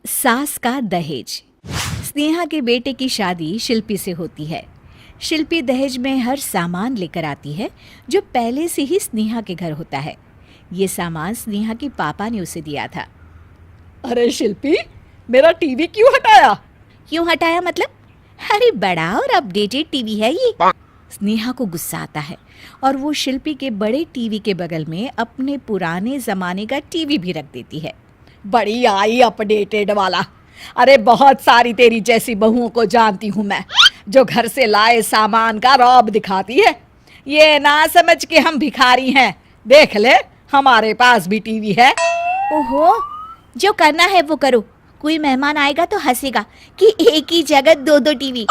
सास का दहेज। स्नेहा के बेटे की शादी शिल्पी से होती है। शिल्पी दहेज में हर सामान लेकर आती है जो पहले से ही स्नेहा के घर होता है। ये सामान स्नेहा के पापा ने उसे दिया था। अरे शिल्पी, मेरा टीवी क्यों हटाया? क्यों हटाया मतलब? अरे बड़ा और अपडेटेड टीवी है ये। स्नेहा को गुस्सा आता है और वो शिल्पी के बड़े टीवी के बगल में अपने पुराने जमाने का टीवी भी रख देती है। बड़ी आई अपडेटेड वाला। अरे बहुत सारी तेरी जैसी बहुओं को जानती हूँ मैं, जो घर से लाए सामान का रौब दिखाती है। ये ना समझ के हम भिखारी हैं। देख ले, हमारे पास भी टीवी है। ओहो, जो करना है वो करो। कोई मेहमान आएगा तो हंसेगा कि एक ही जगह दो दो टीवी।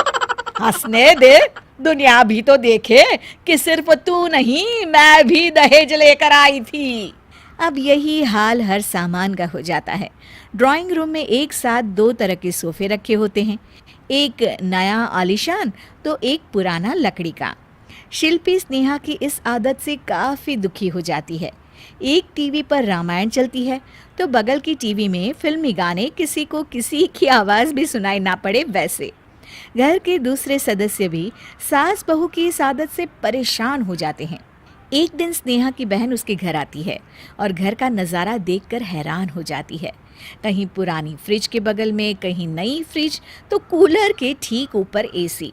हंसने दे, दुनिया भी तो देखे कि सिर्फ तू नहीं, मैं भी दहेज लेकर आई थी। अब यही हाल हर सामान का हो जाता है। ड्राइंग रूम में एक साथ दो तरह के सोफे रखे होते हैं, एक नया आलीशान तो एक पुराना लकड़ी का। शिल्पी स्नेहा की इस आदत से काफ़ी दुखी हो जाती है। एक टीवी पर रामायण चलती है तो बगल की टीवी में फिल्मी गाने, किसी को किसी की आवाज़ भी सुनाई ना पड़े वैसे। घर के दूसरे सदस्य भी सास बहू की इस आदत से परेशान हो जाते हैं। एक दिन स्नेहा की बहन उसके घर आती है और घर का नज़ारा देखकर हैरान हो जाती है। कहीं पुरानी फ्रिज के बगल में, कहीं नई फ्रिज, तो कूलर के ठीक ऊपर एसी।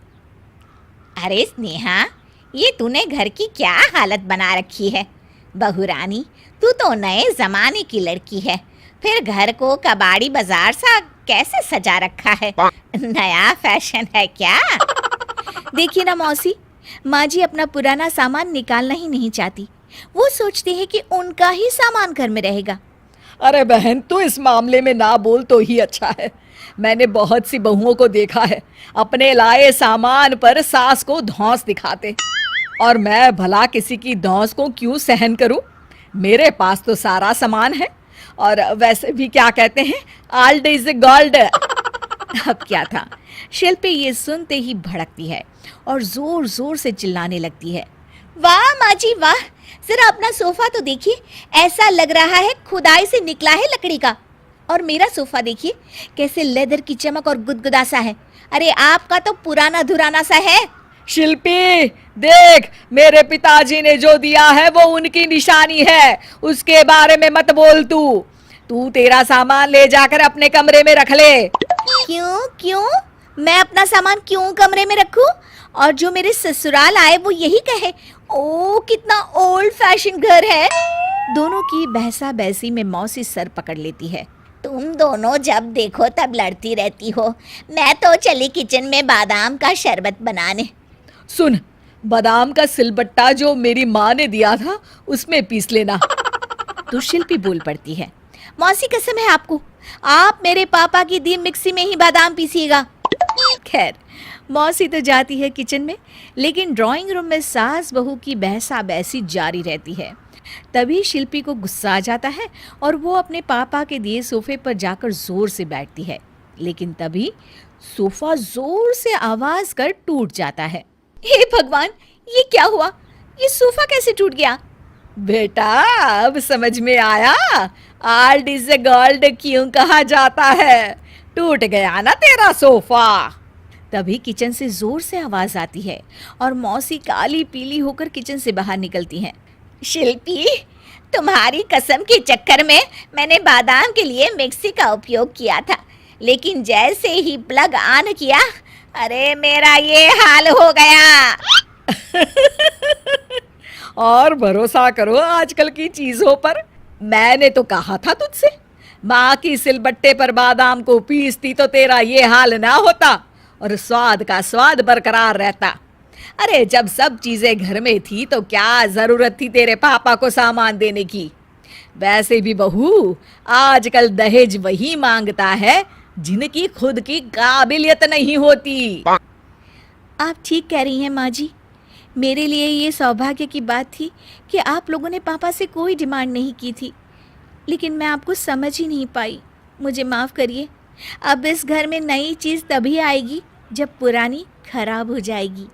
अरे स्नेहा, ये तूने घर की क्या हालत बना रखी है? बहू रानी, तू तो नए जमाने की लड़की है, फिर घर को कबाड़ी बाजार सा कैसे सजा रखा है? नया फैशन है क्या? देखिए ना मौसी, माँ जी अपना पुराना सामान निकालना ही नहीं चाहती। वो सोचती है कि उनका ही सामान घर में रहेगा। अरे बहन, तू इस मामले में ना बोल तो ही अच्छा है। मैंने बहुत सी बहुओं को देखा है अपने लाए सामान पर सास को धौंस दिखाते, और मैं भला किसी की धौंस को क्यों सहन करूं? मेरे पास तो सारा सामान है, और वैसे भी क्या कहते हैं, ओल्ड इज गोल्ड। अब क्या था, शिल्पी ये सुनते ही भड़कती है और जोर जोर से चिल्लाने लगती है। वाह माँ जी वाह, जरा अपना सोफा तो देखिए, ऐसा लग रहा है खुदाई से निकला है लकड़ी का। और मेरा सोफा देखिए कैसे लेदर की चमक और गुदगुदा सा है। अरे आपका तो पुराना धुराना सा है। शिल्पी देख, मेरे पिताजी ने जो दिया है वो उनकी निशानी है, उसके बारे में मत बोल। तू तेरा सामान ले जाकर अपने कमरे में रख ले। क्यों क्यों? मैं अपना सामान क्यों कमरे में रखूं? और जो मेरे ससुराल आए वो यही कहे, ओ कितना ओल्ड फैशन घर है। दोनों की बहसा बहसी में मौसी सर पकड़ लेती है। तुम दोनों जब देखो तब लड़ती रहती हो। मैं तो चली किचन में बादाम का शरबत बनाने। सुन, बादाम का सिलबट्टा जो मेरी माँ ने दिया था उसमें पीस लेना। तो शिल्पी बोल पड़ती है, मौसी कसम है आपको, आप मेरे पापा की दी मिक्सी में ही बादाम पीसिएगा। खैर, मौसी तो जाती है किचन में, लेकिन ड्राइंग रूम में सास बहू की बहसा बहसी जारी रहती है। तभी शिल्पी को गुस्सा आ जाता है और वो अपने पापा के दिए सोफे पर जाकर जोर से बैठती है, लेकिन तभी सोफा जोर से आवाज कर टूट जाता है। हे भगवान, ये क्या हुआ? ये सोफा कैसे टूट गया? बेटा, अब समझ में आया ओल्ड इज गोल्ड क्यों कहा जाता है। टूट गया ना तेरा सोफा। तभी किचन से जोर से आवाज आती है और मौसी काली पीली होकर किचन से बाहर निकलती हैं। शिल्पी, तुम्हारी कसम के चक्कर में मैंने बादाम के लिए मिक्सी का उपयोग किया था, लेकिन जैसे ही प्लग ऑन किया, अरे मेरा ये हाल हो गया। और भरोसा करो आजकल की चीजों पर। मैंने तो कहा था तुझसे, माँ की सिलबट्टे पर बादाम को पीसती तो तेरा ये हाल ना होता और स्वाद का स्वाद बरकरार रहता। अरे जब सब चीजें घर में थी तो क्या जरूरत थी तेरे पापा को सामान देने की? वैसे भी बहू, आजकल दहेज वही मांगता है जिनकी खुद की काबिलियत नहीं होती। आप ठीक कह रही हैं माँ जी। मेरे लिए ये सौभाग्य की बात थी कि आप लोगों ने पापा से कोई डिमांड नहीं की थी, लेकिन मैं आपको समझ ही नहीं पाई। मुझे माफ़ करिए। अब इस घर में नई चीज़ तभी आएगी जब पुरानी खराब हो जाएगी।